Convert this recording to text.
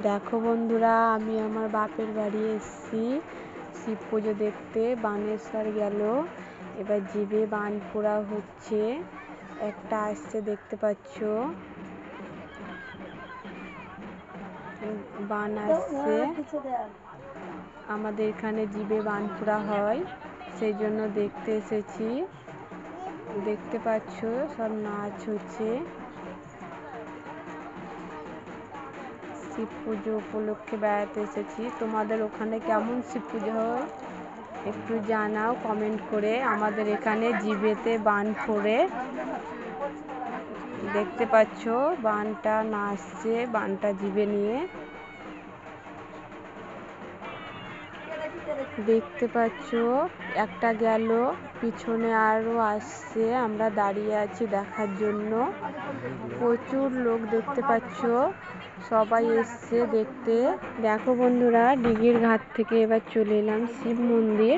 দেখো বন্ধুরা, আমি আমার বাপের বাড়ি এসেছি শিব পুজো দেখতে। বানেশ্বর গেল, এবার জিভে বান পোড়া হচ্ছে। একটা আসছে, দেখতে পাচ্ছ বান আসছে। আমাদের এখানে জিভে বান পোড়া হয়, সেই জন্য দেখতে এসেছি। দেখতে পাচ্ছ সব নাচ হচ্ছে। শিব পুজো উপলক্ষে বেড়াতে এসেছি। তোমাদের ওখানে কেমন শিব পুজো হয় একটু জানাও কমেন্ট করে। আমাদের এখানে জিভেতে বান পড়ে, দেখতে পাচ্ছ বানটা নাচছে, বানটা জিভে নিয়ে। দেখতে পাচ্ছ একটা গেল, পিছনে আরো আসছে। আমরা দাঁড়িয়ে আছি দেখার জন্য। প্রচুর লোক দেখতে পাচ্ছ, সবাই এসছে দেখতে। দেখো বন্ধুরা, দিঘির ঘাট থেকে এবার চলে এলাম শিব মন্দির।